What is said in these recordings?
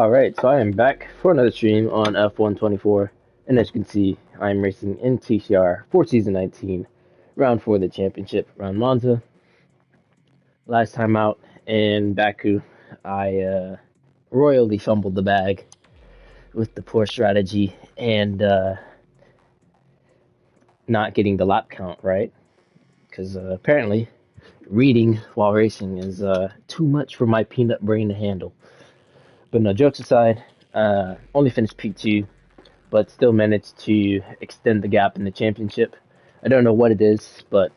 Alright, so I am back for another stream on F124, and as you can see, I am racing in TCR for Season 19, Round 4 of the Championship, around Monza. Last time out in Baku, I royally fumbled the bag with the poor strategy and not getting the lap count right, because apparently reading while racing is too much for my peanut brain to handle. But no, jokes aside, only finished P2, but still managed to extend the gap in the championship. I don't know what it is, but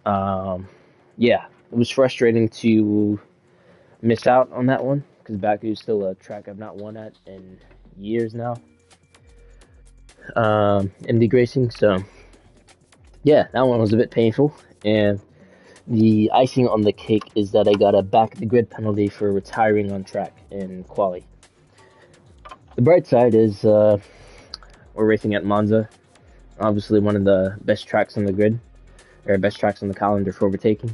yeah, it was frustrating to miss out on that one because Baku is still a track I've not won at in years now in league racing. So yeah, that one was a bit painful, and the icing on the cake is that I got a back the grid penalty for retiring on track in quali. The bright side is we're racing at Monza, obviously one of the best tracks on the grid, or best tracks on the calendar for overtaking.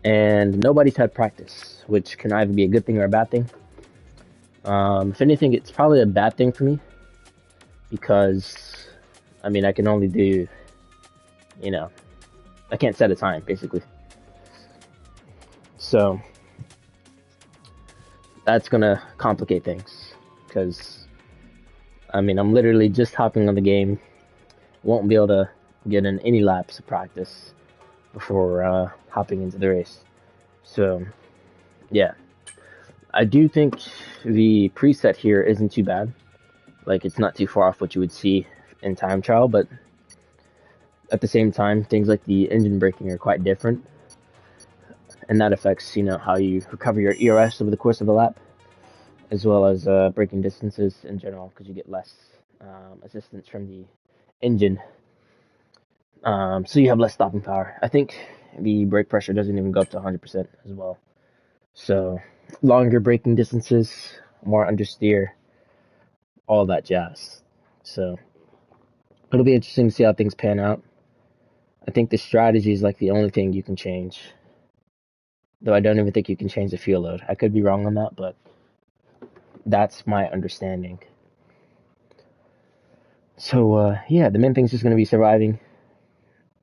And nobody's had practice, which can either be a good thing or a bad thing. If anything, it's probably a bad thing for me, because, I mean, I can only do, I can't set a time, basically. So, that's gonna complicate things, because, I mean, I'm literally just hopping on the game, won't be able to get in any laps of practice before hopping into the race. So, yeah. I do think the preset here isn't too bad. Like, it's not too far off what you would see in time trial, but at the same time, things like the engine braking are quite different. And that affects, how you recover your ERS over the course of a lap, as well as braking distances in general, because you get less assistance from the engine. So you have less stopping power. I think the brake pressure doesn't even go up to 100% as well. So longer braking distances, more understeer, all that jazz. So it'll be interesting to see how things pan out. I think the strategy is like the only thing you can change. Though I don't even think you can change the fuel load. I could be wrong on that, but that's my understanding. So yeah, the main thing is just going to be surviving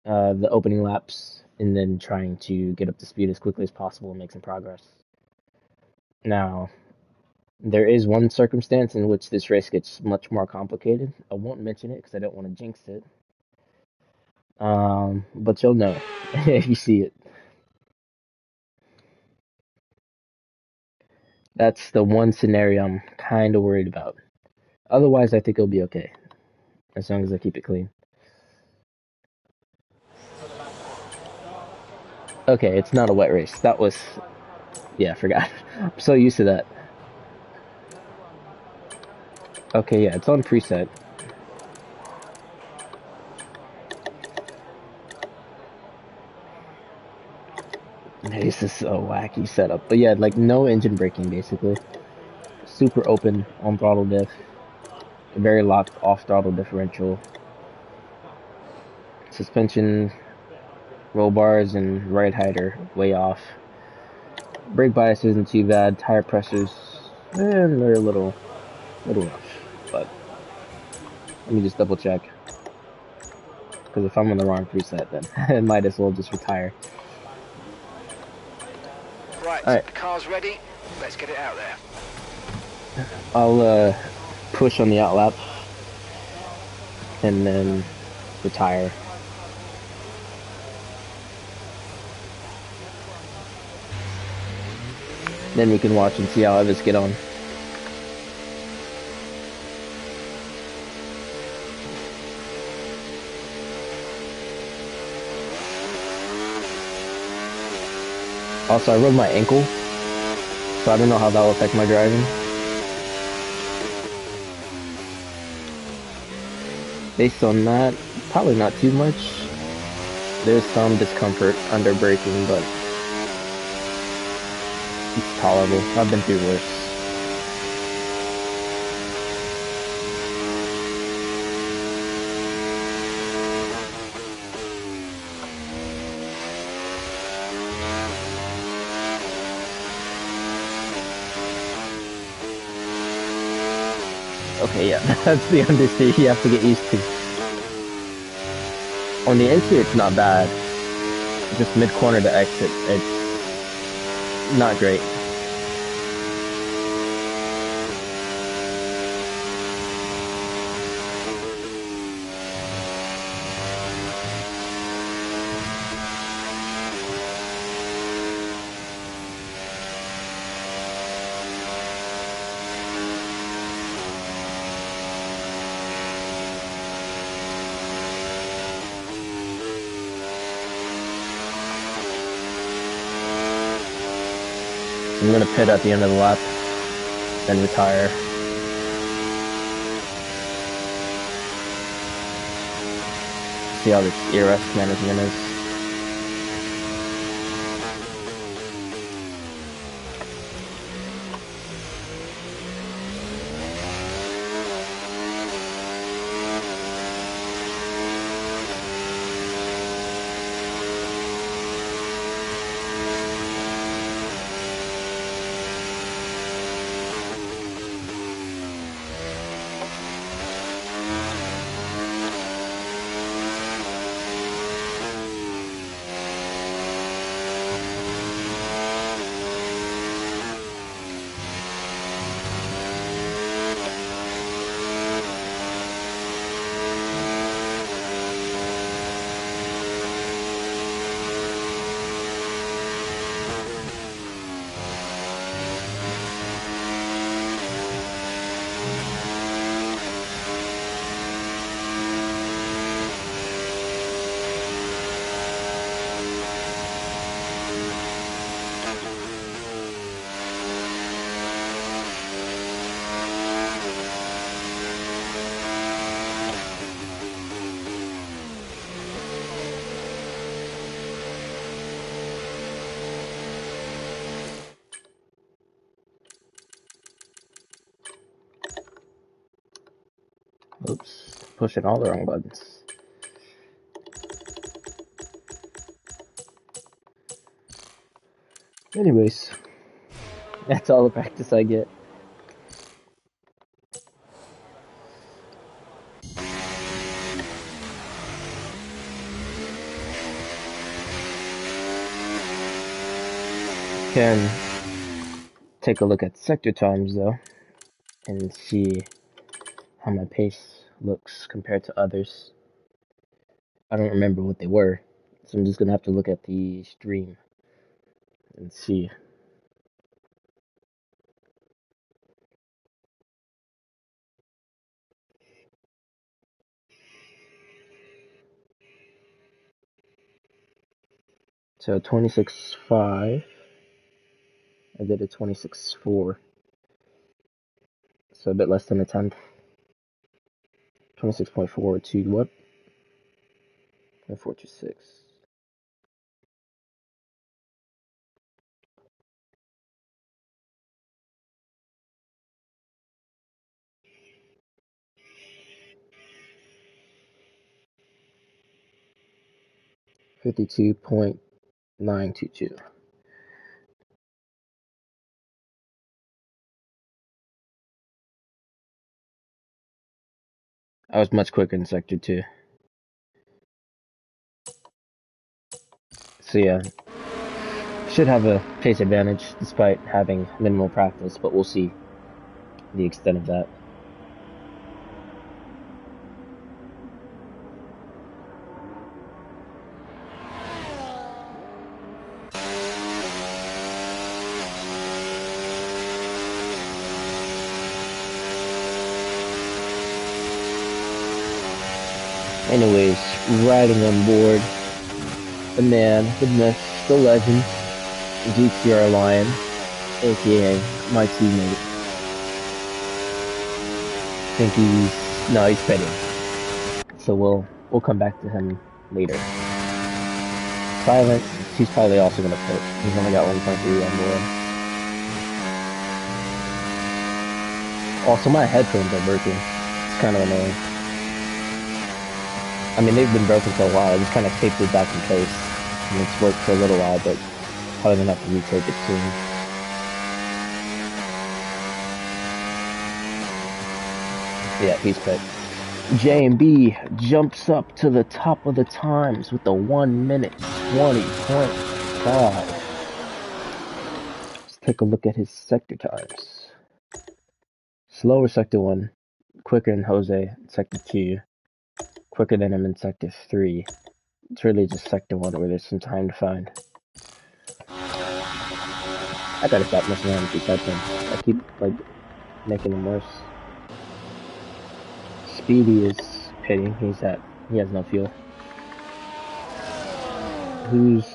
the opening laps and then trying to get up to speed as quickly as possible and make some progress. Now, there is one circumstance in which this race gets much more complicated. I won't mention it because I don't want to jinx it. But you'll know if you see it. That's the one scenario I'm kind of worried about. Otherwise, I think it'll be okay, as long as I keep it clean. Okay, it's not a wet race. That was... yeah, I forgot. I'm so used to that. Okay, yeah, it's on preset. This is a wacky setup. But yeah, like no engine braking, basically. Super open on throttle diff. Very locked off throttle differential. Suspension, roll bars, and ride height are way off. Brake bias isn't too bad. Tire pressures, and they're a little rough. But let me just double check. Because if I'm on the wrong preset, then I might as well just retire. Right, the car's ready. Let's get it out there. I'll push on the outlap and then retire. Then we can watch and see how others get on. Also, I rubbed my ankle, so I don't know how that will affect my driving. Based on that, probably not too much. There's some discomfort under braking, but it's tolerable. I've been through worse. Okay, yeah, that's the understeer you have to get used to. On the interior, it's not bad. Just mid-corner to exit, it's not great. I'm gonna pit at the end of the lap, then retire. See how this ERS management is. Oops, pushing all the wrong buttons. Anyways, that's all the practice I get. Can take a look at sector times though, and see how my pace looks compared to others. I don't remember what they were, so I'm just gonna have to look at the stream and see. So 26.5, I did a 26.4, so a bit less than a tenth. 26.4 to what? 426. $52.922. I was much quicker in Sector 2. So yeah, should have a pace advantage despite having minimal practice, but we'll see the extent of that. Anyways, riding on board the man, the myth, the legend, GTR Lion, aka my teammate. I think he's pitting. So we'll come back to him later. Silence, he's probably also gonna pit. He's only got 1.3 on board. Also, my headphones are working. It's kind of annoying. I mean, they've been broken for a while. I just kind of taped it back in place. And it's worked for a little while, but probably gonna have to retape it soon. Yeah, he's pit. J&B jumps up to the top of the times with the 1 minute 20.5. Let's take a look at his sector times. Slower sector 1, quicker than Jose in sector 2, quicker than him in sector 3. It's really just sector 1 where there's some time to find. I gotta stop messing around with these headphones. I keep, like, making them worse. Speedy is pitting. He has no fuel. Who's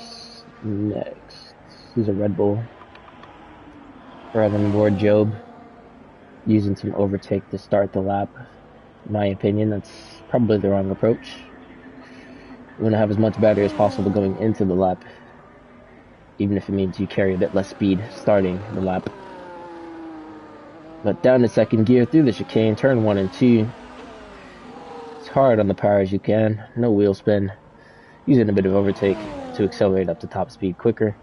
next? Who's a Red Bull? Right on board, Job. Using some overtake to start the lap. In my opinion, that's probably the wrong approach. You want to have as much battery as possible going into the lap, even if it means you carry a bit less speed starting the lap. But down to second gear through the chicane, turn 1 and 2. It's hard on the power as you can. No wheel spin. Using a bit of overtake to accelerate up to top speed quicker.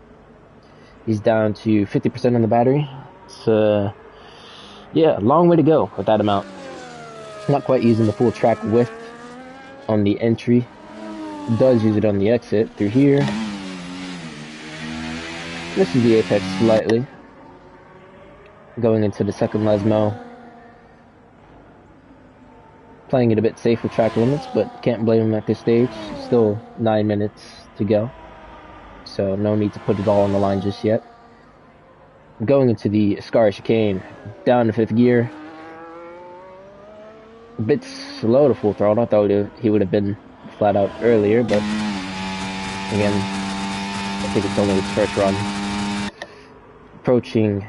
He's down to 50% on the battery. It's yeah, long way to go with that amount. Not quite using the full track width on the entry. Does use it on the exit through here. Misses the apex slightly. Going into the second Lesmo. Playing it a bit safe with track limits, but can't blame him at this stage. Still 9 minutes to go. So no need to put it all on the line just yet. Going into the Scar chicane. Down to 5th gear. A bit slow to full throttle. I thought he would have been flat out earlier, but again, I think it's only his first run. Approaching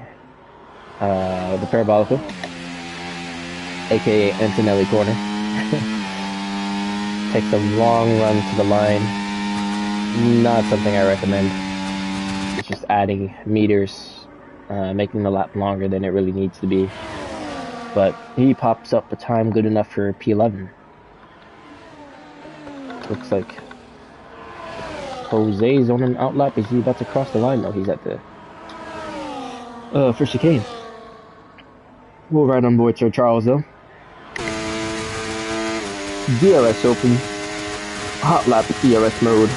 the Parabolica, aka Antonelli corner. Takes a long run to the line. Not something I recommend. It's just adding meters, making the lap longer than it really needs to be. But he pops up a time good enough for P11. Looks like Jose's on an outlap. Is he about to cross the line? No, he's at the first chicane. We'll ride on board Sir Charles though. DRS open. Hot lap DRS mode.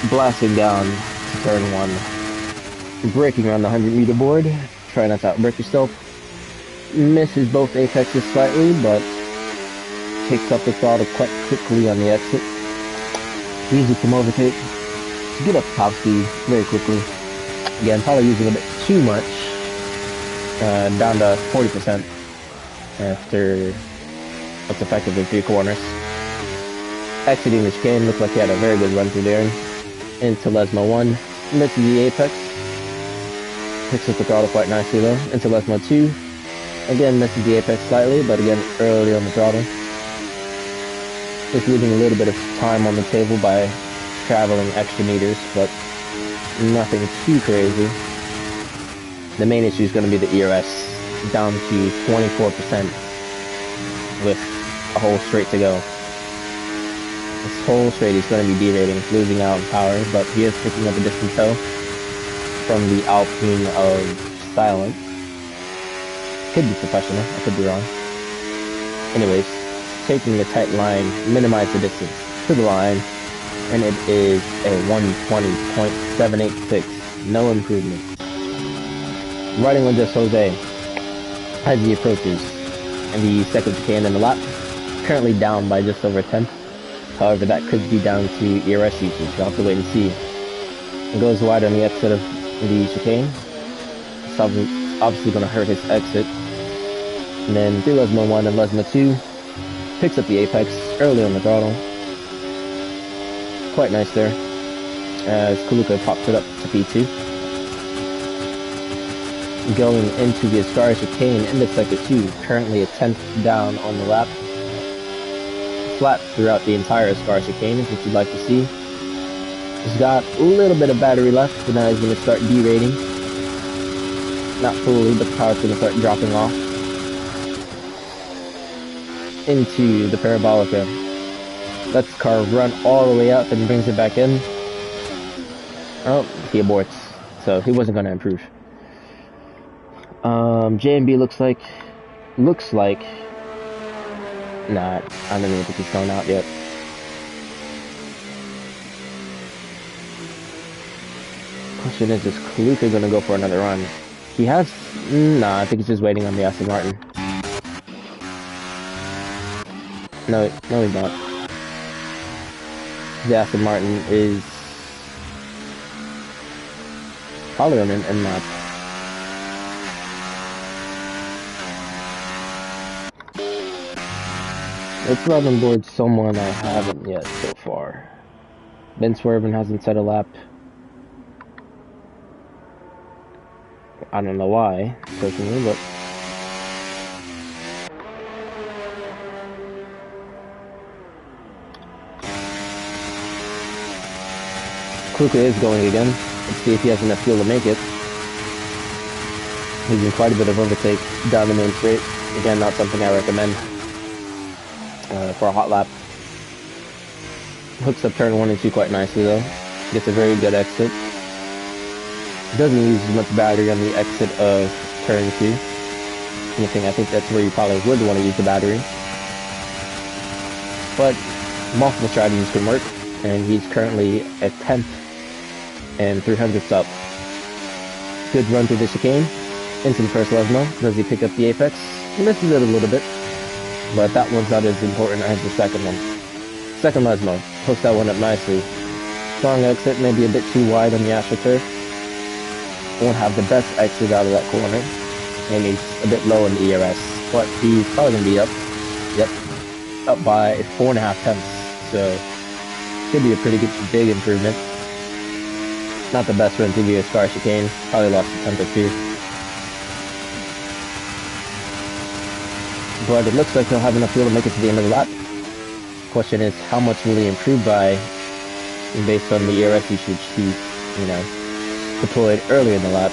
Blasting down to turn 1. Braking around the 100-meter board. Try not to outbrake yourself. Misses both apexes slightly, but takes up the throttle quite quickly on the exit. Easy from overtake. Get up to top speed very quickly. Again, probably using a bit too much. Down to 40% after what's effectively 3 corners. Exiting the chicane, looked like he had a very good run through there. Into Lesmo 1, misses the apex. Picks up the throttle quite nicely though. Into Lesmo 2, again misses the apex slightly, but again early on the throttle. Just losing a little bit of time on the table by traveling extra meters, but nothing too crazy. The main issue is going to be the ERS, down to 24% with a whole straight to go. This whole straight is going to be derating, losing out on power, but he is picking up a distant toe from the Alpine of Silence. Could be professional, I could be wrong. Anyways, taking a tight line, minimize the distance to the line, and it is a 120.786, no improvement. Riding on just Jose as he approaches the second chicane in the lap, currently down by just over 10. However, that could be down to ERS usage. You'll have to wait and see. It goes wide on the exit of the chicane. It's obviously going to hurt his exit. And then through Lesmo 1 and Lesmo 2, picks up the apex early on the throttle. Quite nice there, as Kaluka pops it up to P2. Going into the Ascara chicane in the sector 2, currently a 10th down on the lap. Flat throughout the entire Ascara chicane is what you'd like to see. He's got a little bit of battery left, but now he's going to start derating. Not fully, but the power's going to start dropping off. Into the Parabolica. Lets the car run all the way out, then brings it back in. Oh, he aborts, so he wasn't going to improve. J&B looks like Nah, I don't even think he's going out yet. Question is Kaluka gonna go for another run? He has... Nah, I think he's just waiting on the Aston Martin. No, he's not. The Aston Martin is probably on an end lap. Let's run on board someone I haven't yet so far. Ben Swerven hasn't set a lap. I don't know why, personally, but... Kuka is going again. Let's see if he has enough fuel to make it. He's in quite a bit of overtake down the main straight. Again, not something I recommend for a hot lap. Hooks up turn 1 and 2 quite nicely though. Gets a very good exit. Doesn't use as much battery on the exit of turn 2. I think that's where you probably would want to use the battery. But multiple strategies can work, and he's currently at 10th and 300th up. Good run through the chicane into the first Lesmo. Does he pick up the apex? He misses it a little bit, but that one's not as important as the second one. Second Lesmo hooks that one up nicely. Strong exit, maybe a bit too wide on the AstroTurf. Won't have the best exit out of that corner, and he's a bit low in the ERS, but he's probably gonna be up. Yep, up by 4.5 tenths. So should be a pretty good, big improvement. Not the best run through the Scar chicane. Probably lost a tenth or two. But it looks like he'll have enough fuel to make it to the end of the lap. Question is, how much will he improve by, based on the ERS usage he, deployed earlier in the lap,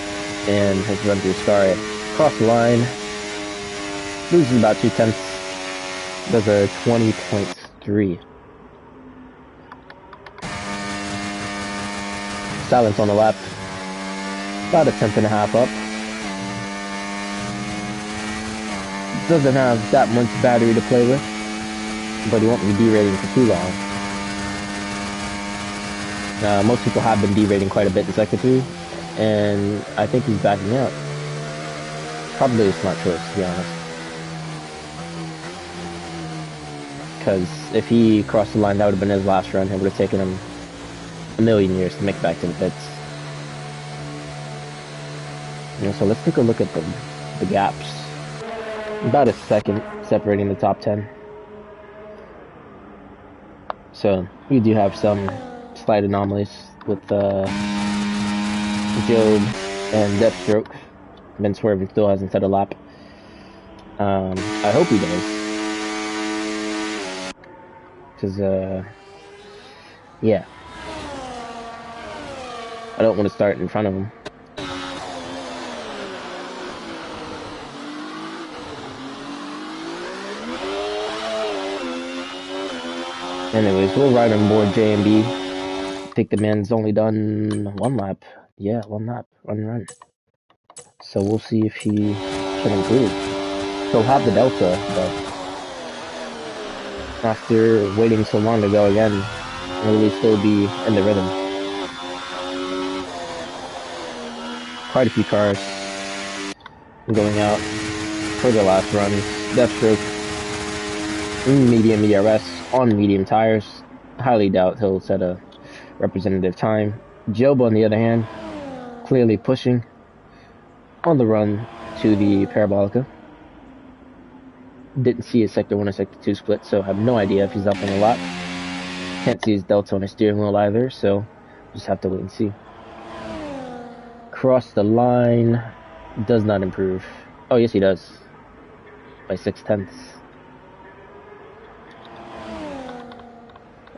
and has run through Scar. Across the line, loses about 2 tenths. Does a 20.3. Silence on the lap. About a tenth and a half up. Doesn't have that much battery to play with, but he won't be derating for too long. Most people have been derating quite a bit in Sector 2, and I think he's backing out. Probably a smart choice, to be honest. Because if he crossed the line, that would have been his last run. It would have taken him a million years to make it back to the pits. So let's take a look at the gaps. About a second separating the top 10. So we do have some slight anomalies with Job and Deathstroke. Ben Swerven still hasn't set a lap. I hope he does. Because, yeah. I don't want to start in front of him. Anyways, we'll ride on board J&B. I think the man's only done 1 lap. Yeah, 1 lap. Run. So we'll see if he can improve. He'll have the Delta, but after waiting so long to go again, will he still be in the rhythm? Quite a few cars going out for the last run. Deathstroke, medium ERS on medium tires. Highly doubt he'll set a representative time. Job, on the other hand, clearly pushing on the run to the Parabolica. Didn't see his Sector 1 or Sector 2 split, so have no idea if he's up on a lot. Can't see his delta on his steering wheel either, so just have to wait and see. Cross the line, does not improve. Oh, yes he does. By 6 tenths.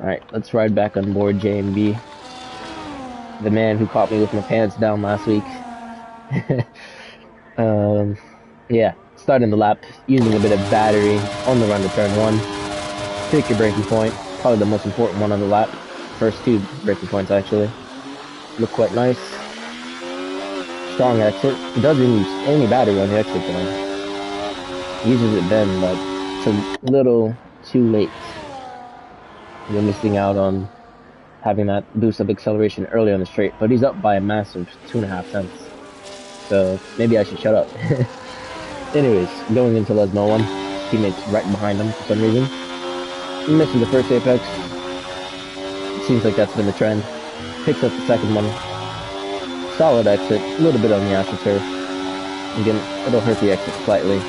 Alright, let's ride back on board J&B. The man who caught me with my pants down last week. Yeah, starting the lap, using a bit of battery on the run to turn 1. Pick your braking point, probably the most important one on the lap. First 2 braking points actually. Look quite nice. Strong exit. He doesn't use any battery on the exit though. He uses it then, but it's a little too late. You're missing out on having that boost of acceleration early on the straight, but he's up by a massive 2.5 tenths. So maybe I should shut up. Anyways, going into Lesmo 1, teammates right behind him for some reason. Missing the first apex. It seems like that's been the trend. Picks up the second one. Solid exit, a little bit on the AstroTurf. Again, it'll hurt the exit slightly,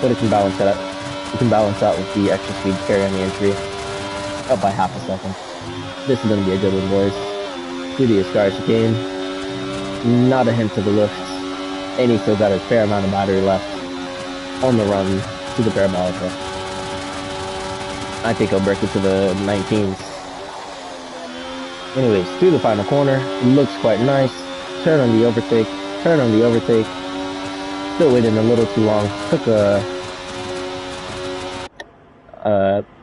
but it can balance out. You can balance out with the extra speed carry on the entry. Up by half a second. This is going to be a good one, boys. Through the Ascar chicane. Not a hint to the lift. And he still got a fair amount of battery left on the run to the Parabolica. I think he'll break it to the 19s. Anyways, through the final corner. Looks quite nice. Turn on the overtake. Turn on the overtake. Still waiting a little too long. Took a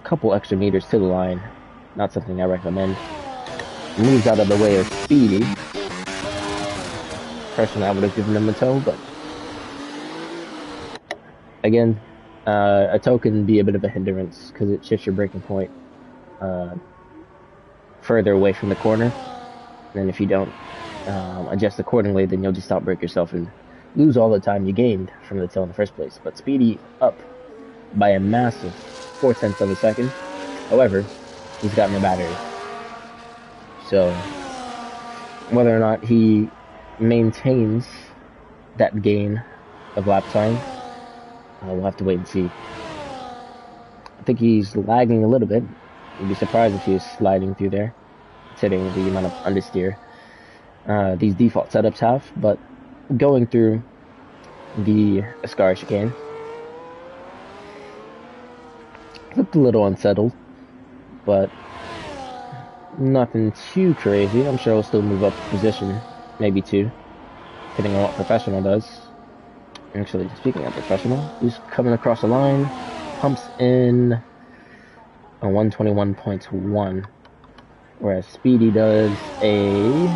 couple extra meters to the line. Not something I recommend. Moves out of the way of Speedy. Personally, I would have given him a toe, but again, a toe can be a bit of a hindrance because it shifts your braking point further away from the corner. And if you don't adjust accordingly, then you'll just outbrake yourself and lose all the time you gained from the tail in the first place. But Speedy up by a massive 0.4 of a second. However, he's got no battery. So whether or not he maintains that gain of lap time, we'll have to wait and see. I think he's lagging a little bit. I'd be surprised if he was sliding through there, considering the amount of understeer these default setups have. But going through the Ascar chicane, looked a little unsettled, but nothing too crazy. I'm sure he'll still move up a position, maybe 2, depending on what Professional does. Actually, speaking of Professional, he's coming across the line, pumps in a 121.1, whereas Speedy does a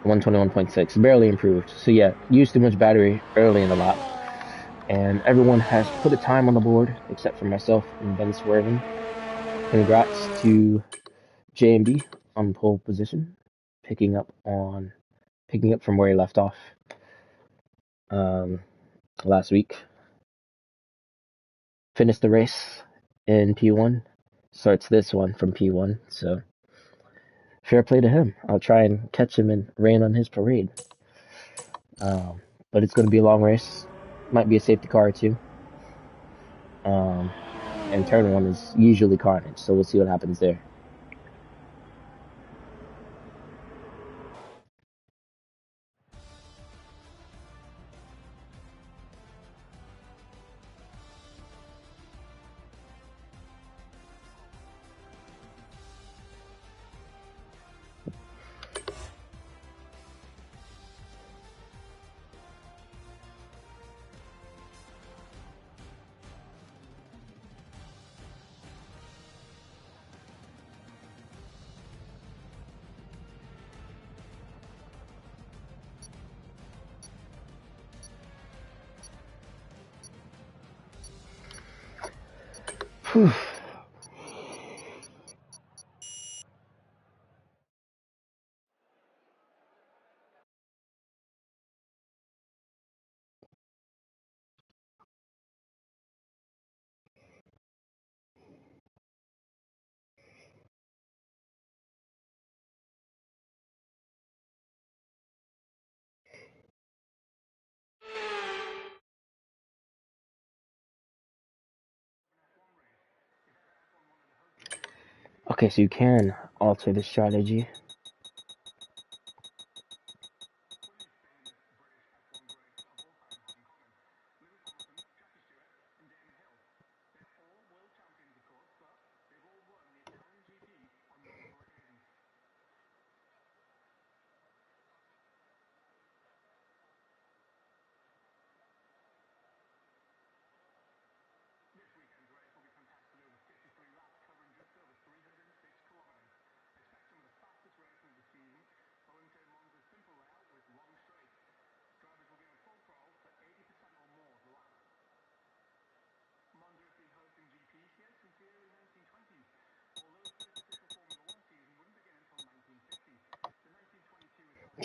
121.6, barely improved. So yeah, used too much battery early in the lap, and everyone has put a time on the board except for myself and Ben Swervin. Congrats to JMB on pole position, picking up from where he left off last week. Finished the race in P1, starts this one from P1, so fair play to him. I'll try and catch him and rain on his parade. But it's going to be a long race. Might be a safety car or two. And turn 1 is usually carnage, so we'll see what happens there. Whew. Okay, so you can alter the strategy.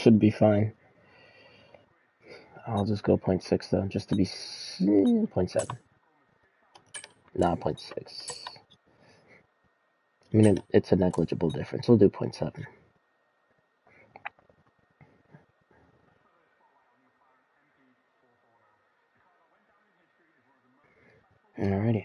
Should be fine. I'll just go 0.6 though, just to be 0.7. Nah, 0.6. I mean, it's a negligible difference. We'll do 0.7. Alrighty.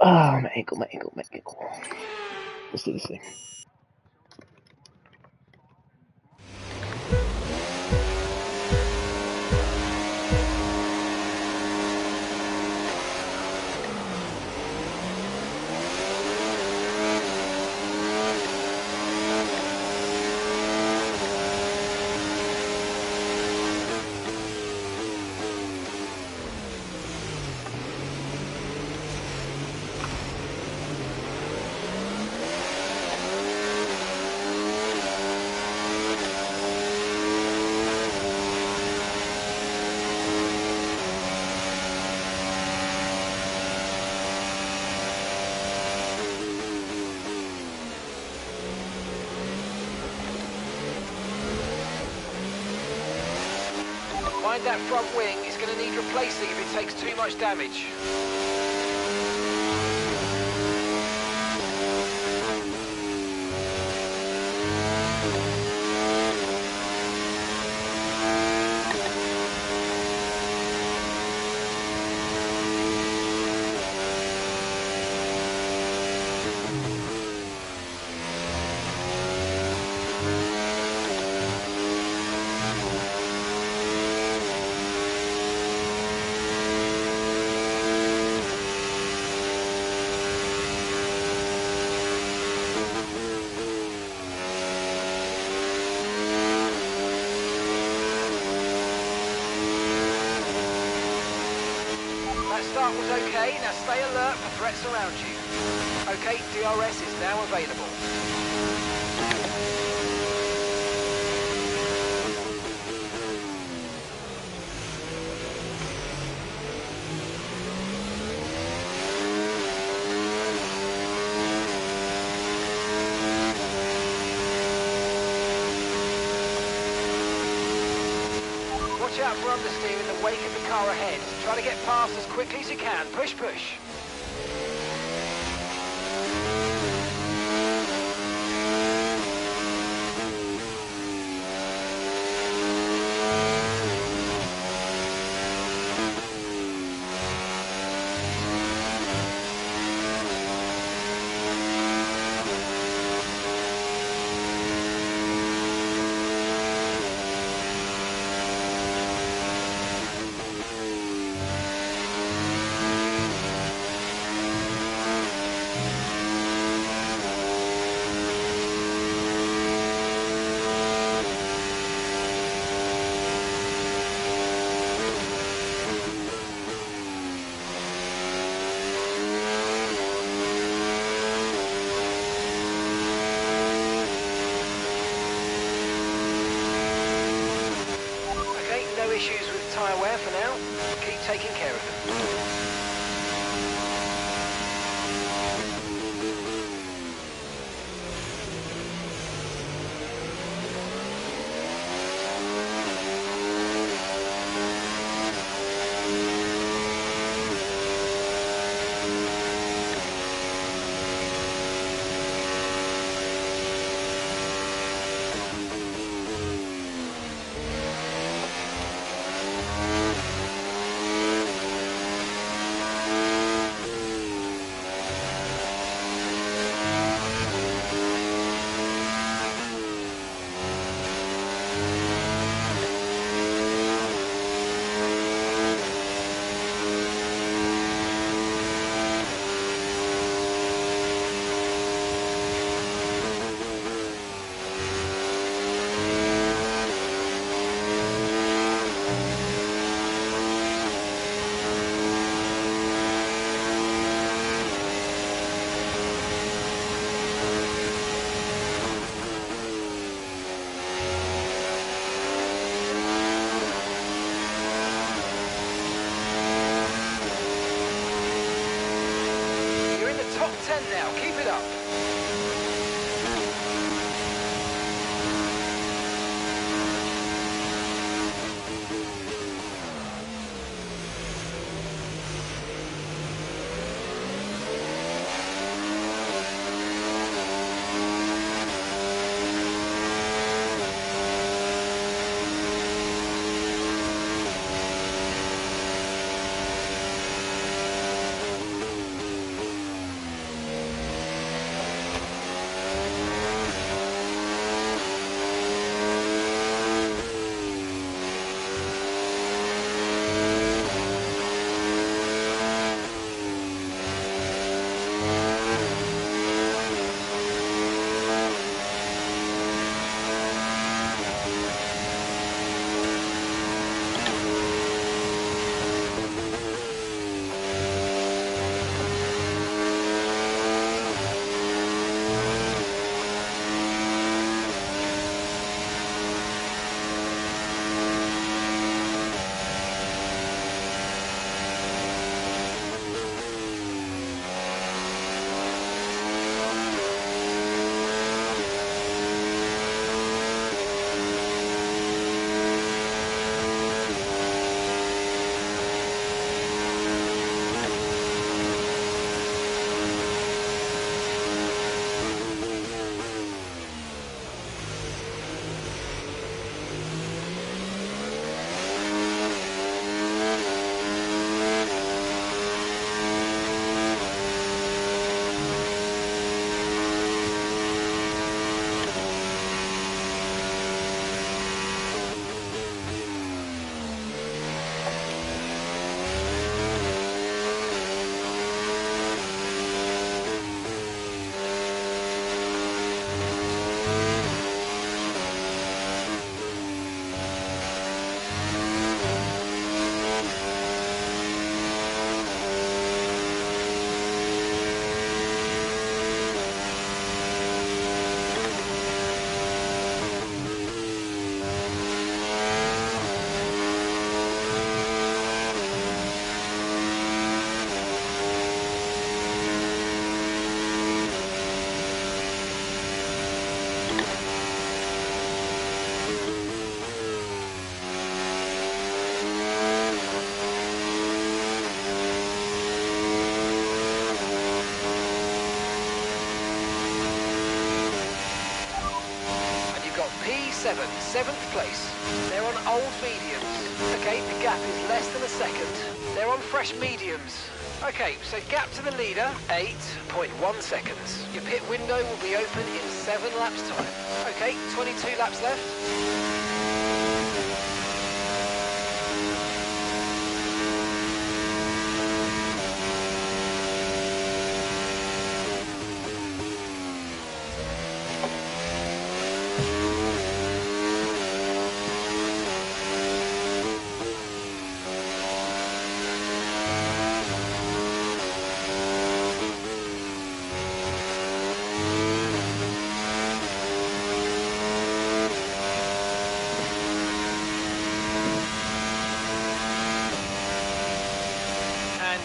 Oh, my ankle. Let's do this thing. Mind that front wing, it's going to need replacing if it takes too much damage. Start was okay, now stay alert for threats around you. Okay, DRS is now available. Watch out for understeer in the wake of the car ahead. Try to get past as quickly as you can. Push, push. No issues with tyre wear for now. Keep taking care of them. 10 now, keep it up. P7, 7th place. They're on old mediums. Okay, the gap is less than a second. They're on fresh mediums. Okay, so gap to the leader, 8.1 seconds. Your pit window will be open in 7 laps time. Okay, 22 laps left.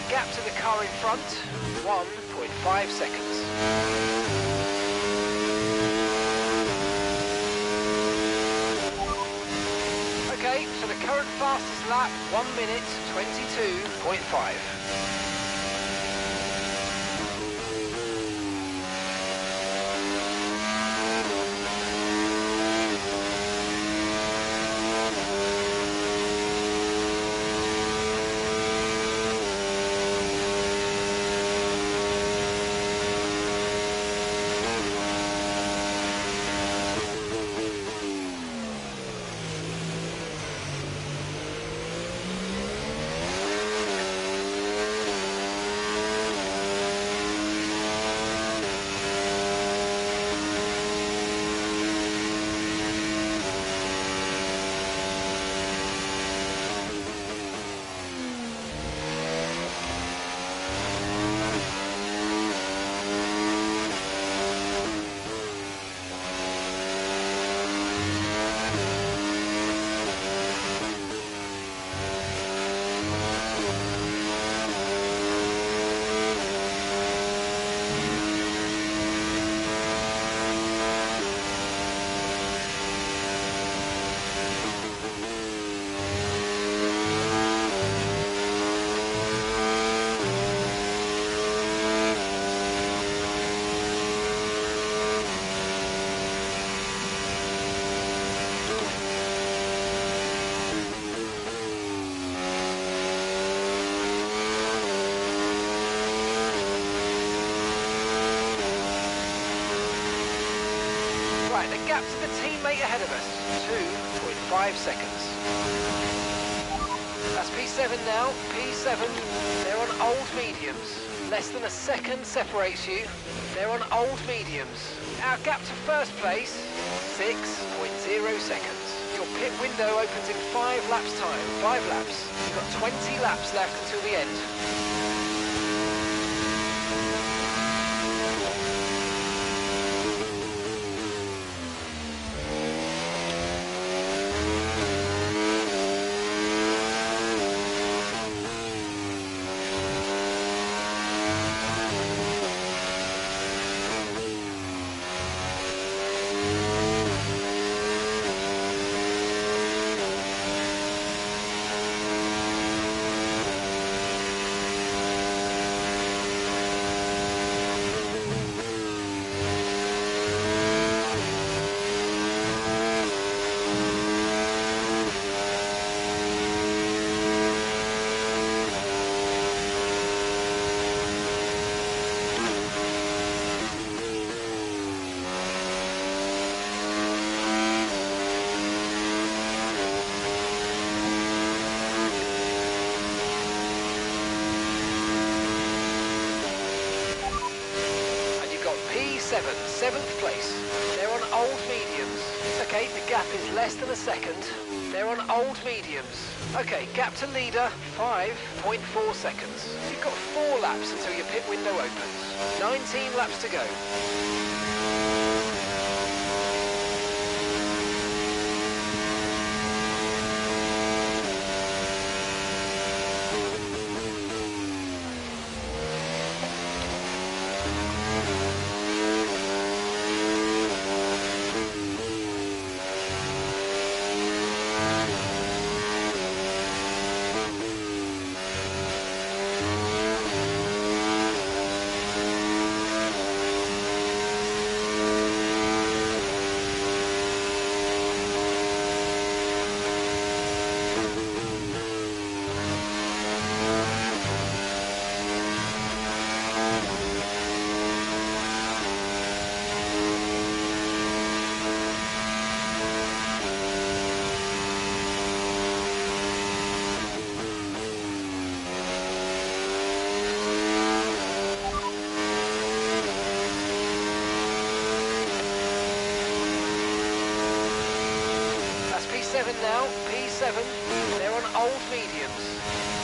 Gap to the car in front, 1.5 seconds. Okay, so the current fastest lap, 1 minute 22.5. Right, the gap to the teammate ahead of us, 2.5 seconds. That's P7 now, P7, they're on old mediums. Less than a second separates you, they're on old mediums. Our gap to first place, 6.0 seconds. Your pit window opens in 5 laps time, 5 laps. You've got 20 laps left until the end. P7, 7th place. They're on old mediums. Okay, the gap is less than a second. They're on old mediums. Okay, gap to leader, 5.4 seconds. You've got 4 laps until your pit window opens. 19 laps to go. P7 now, P7, they're on old mediums.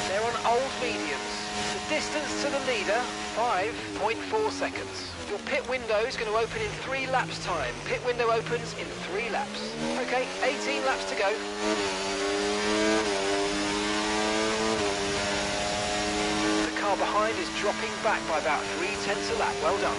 They're on old mediums. The distance to the leader, 5.4 seconds. Your pit window is going to open in 3 laps time. Pit window opens in 3 laps. Okay, 18 laps to go. The car behind is dropping back by about 3/10 a lap. Well done.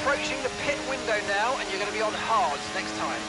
Approaching the pit window now, and you're going to be on hards next time.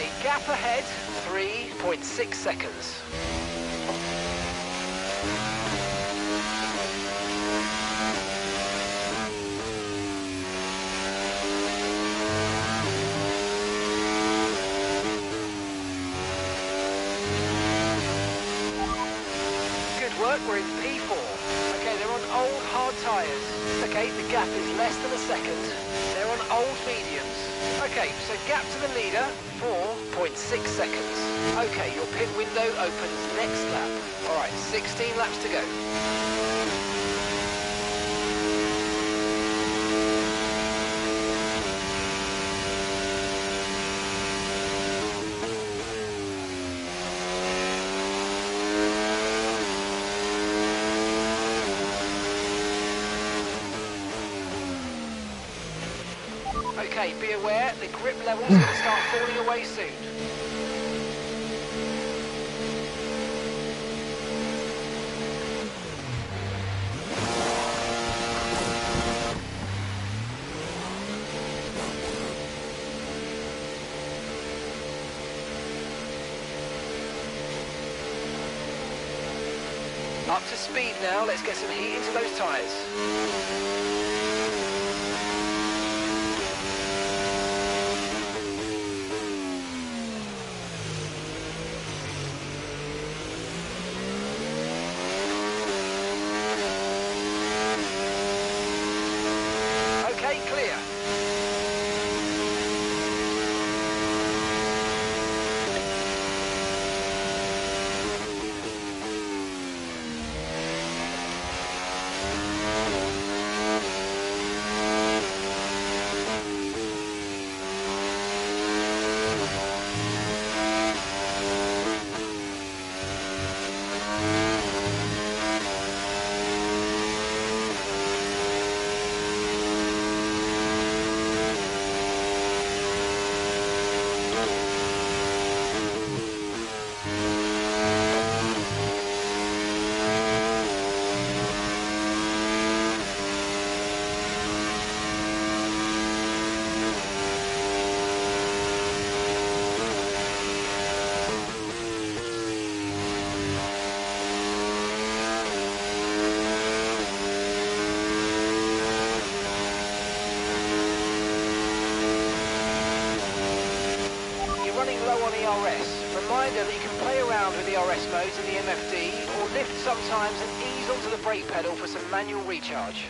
Okay, gap ahead, 3.6 seconds. Good work, we're in P4. Okay, they're on old hard tyres. Okay, the gap is less than a second. They're on old mediums. Okay, so gap to the leader, 4.6 seconds. Okay, your pit window opens next lap. All right, 16 laps to go. Okay, be aware, the grip level's going to start falling away soon. Up to speed now, let's get some heat into those tyres. Okay, clear. Running low on ERS. Reminder that you can play around with ERS modes in the MFD or lift sometimes and ease onto the brake pedal for some manual recharge.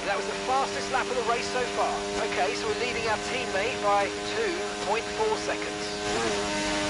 That was the fastest lap of the race so far. Okay, so we're leading our teammate by 2.4 seconds.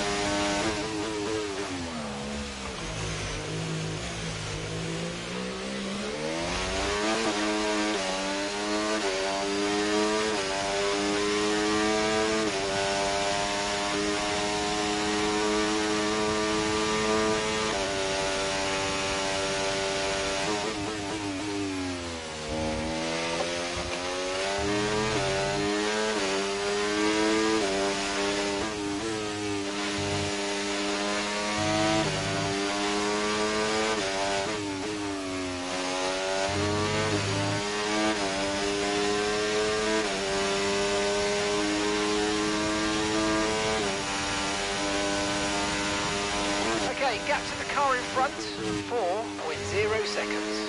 in front, 4.0 seconds.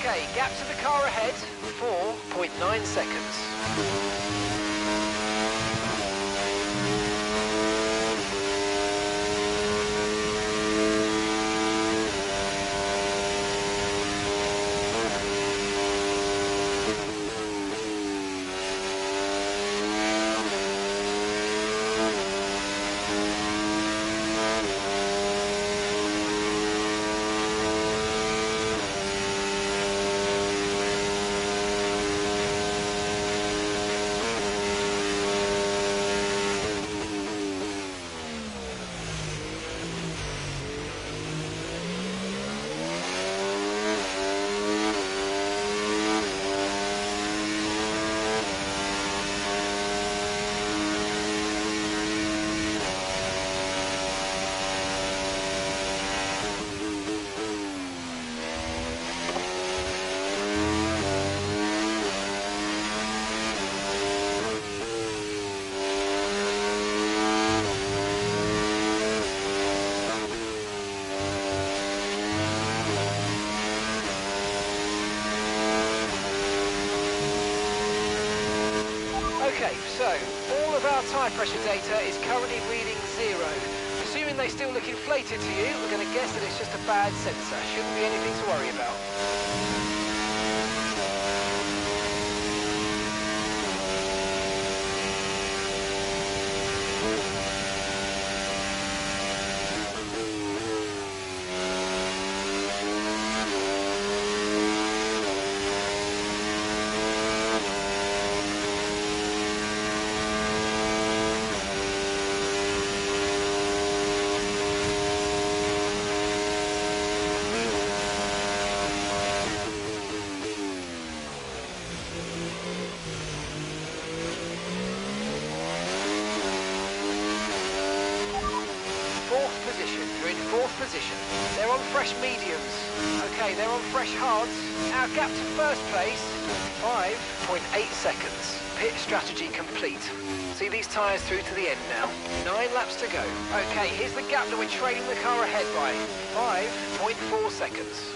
Okay, gap to the car ahead, 4.9 seconds. Okay, so all of our tyre pressure data is currently reading 0. Assuming they still look inflated to you, we're going to guess that it's just a bad sensor. Shouldn't be anything to worry about. position. They're on fresh mediums. Okay, they're on fresh hards. Our gap to first place, 5.8 seconds. Pit strategy complete. See these tyres through to the end now. 9 laps to go. Okay, here's the gap that we're trailing the car ahead by. 5.4 seconds.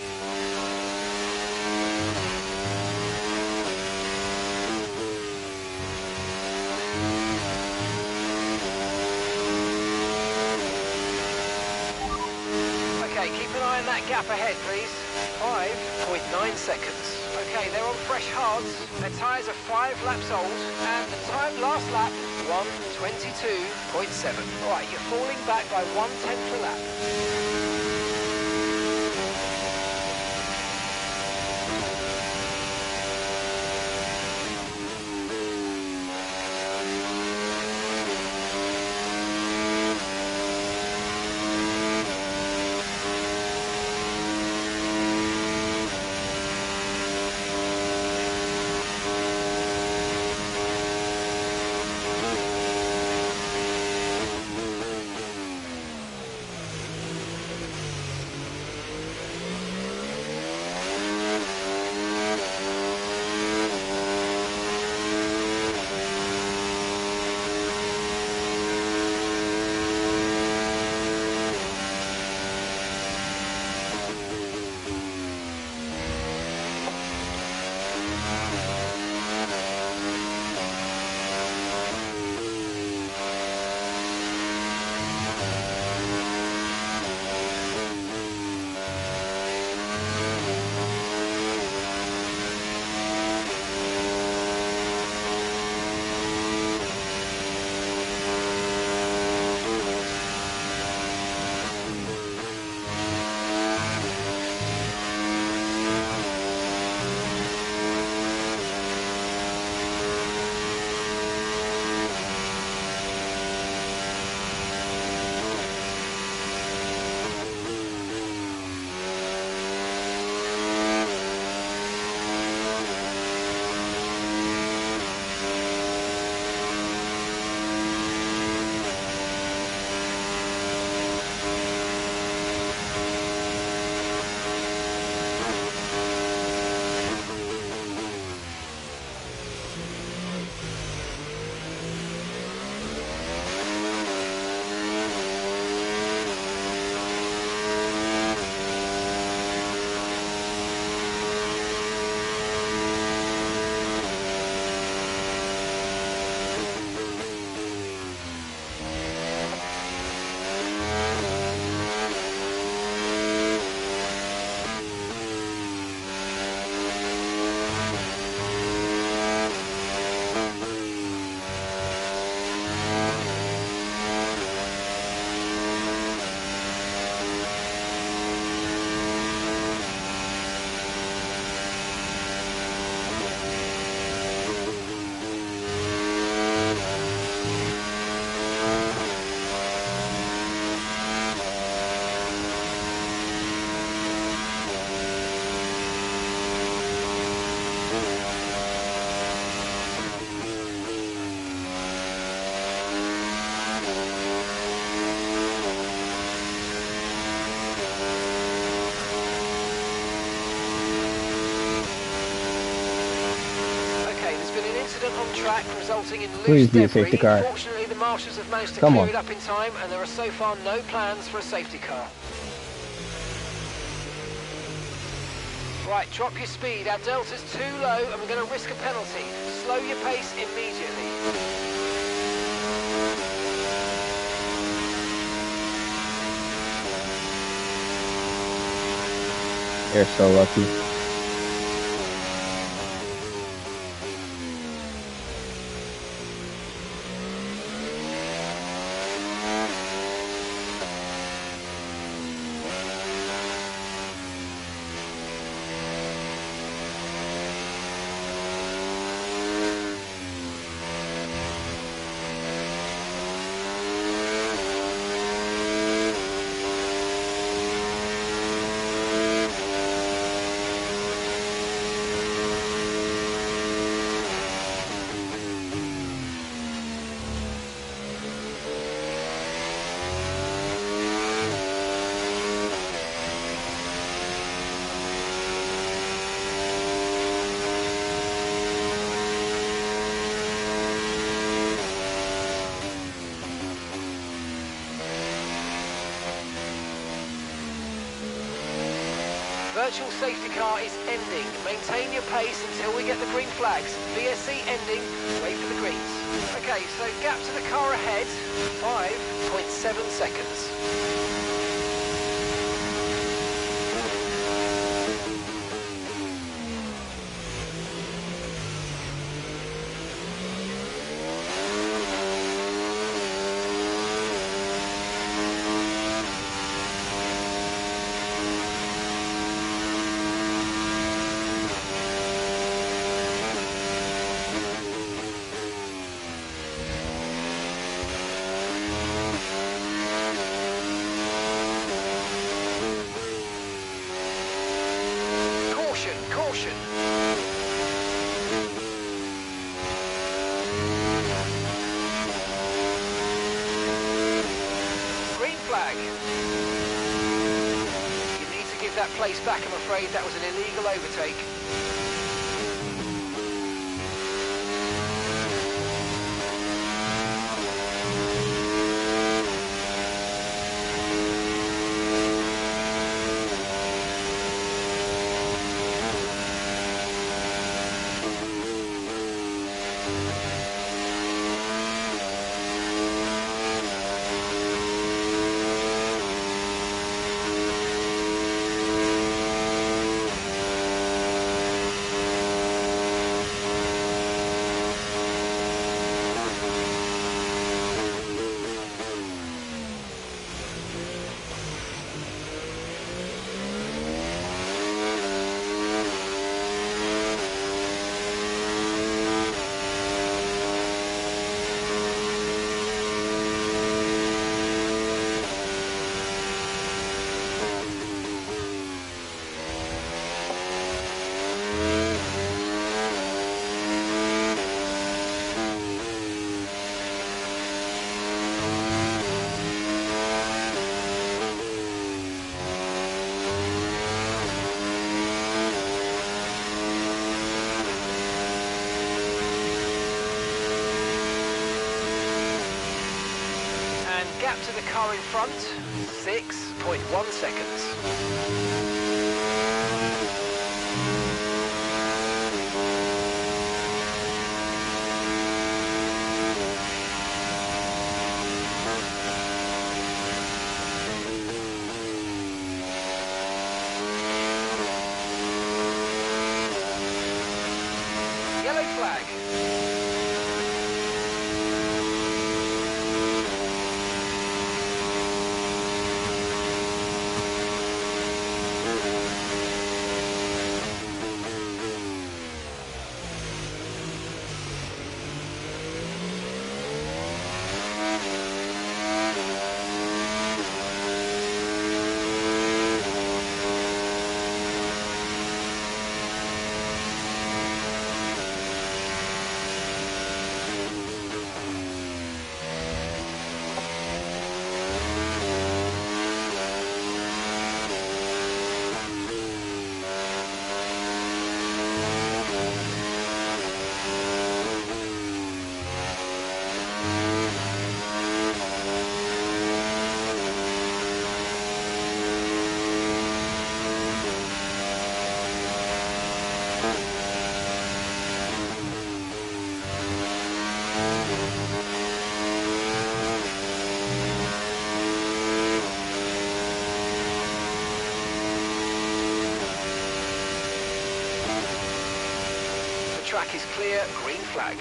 Okay, keep an eye on that gap ahead, please. 5.9 seconds. Okay, they're on fresh hards. Their tyres are 5 laps old, and the time last lap, 1:22.7. Alright, you're falling back by 1/10 a lap. On track, resulting in loose debris. Fortunately, the marshals have managed to clear it up in time, and there are so far no plans for a safety car. Right, drop your speed. Our delta's too low, and we're going to risk a penalty. Slow your pace immediately. You're so lucky. virtual safety car is ending. Maintain your pace until we get the green flags. VSC ending, wait for the greens. Okay, so gap to the car ahead, 5.7 seconds. Caution. Green flag. You need to give that place back, I'm afraid. That was an illegal overtake. Gap to the car in front, 6.1 seconds. Yellow flag. Track is clear, green flag.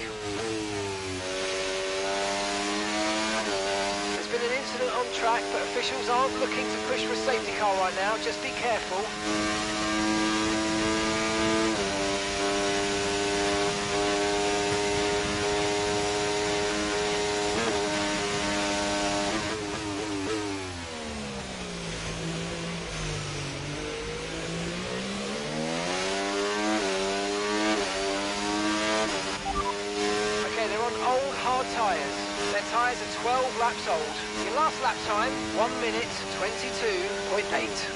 There's been an incident on track, but officials aren't looking to push for a safety car right now, just be careful. Old hard tyres. Their tyres are 12 laps old. Your last lap time, 1 minute 22.8.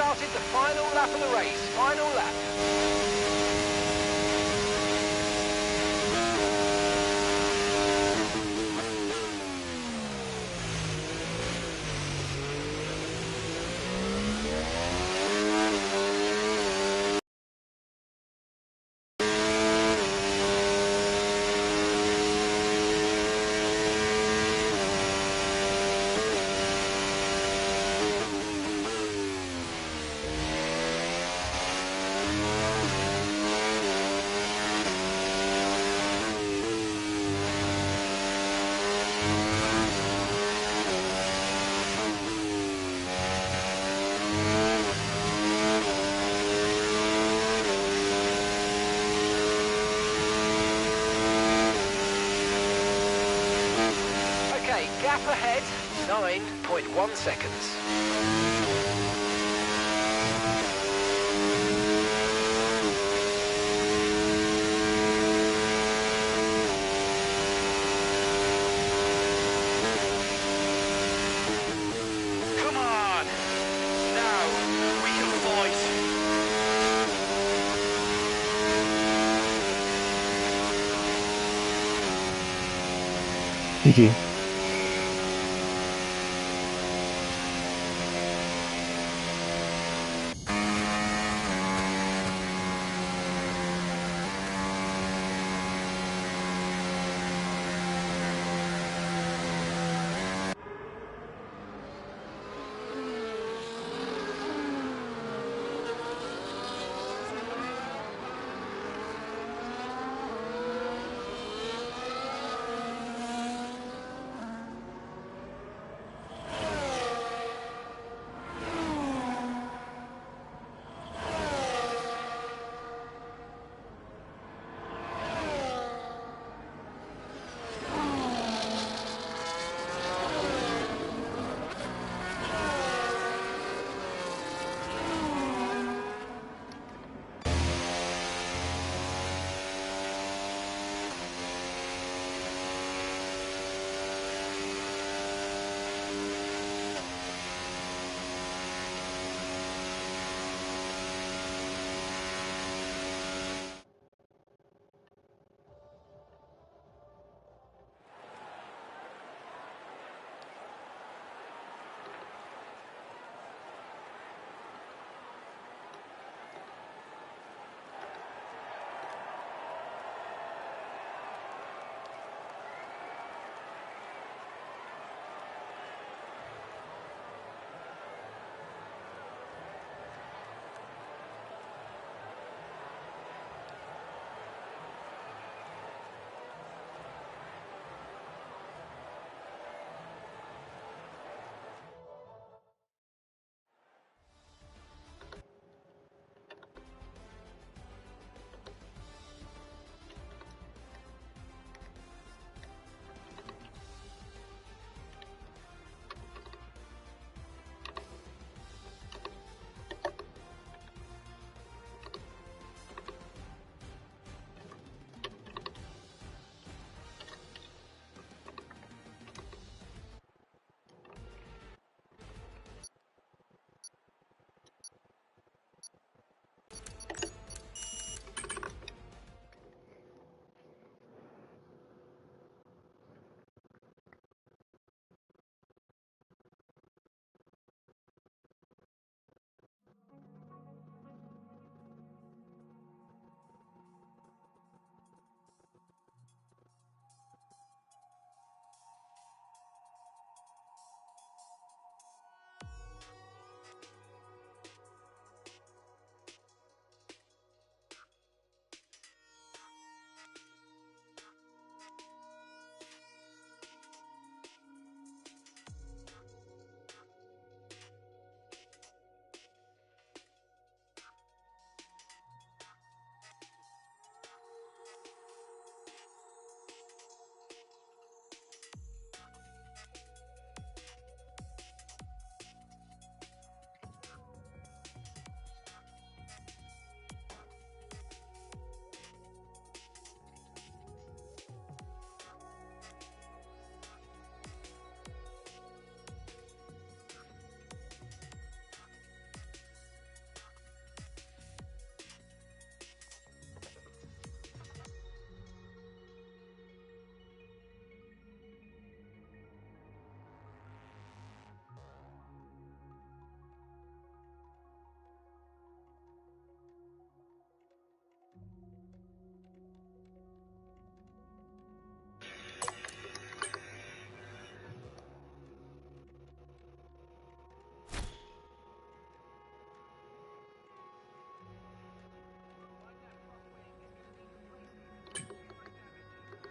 started the final lap of the race. Final lap. Okay, gap ahead, 9.1 seconds. Come on! Now, we can fight! GG.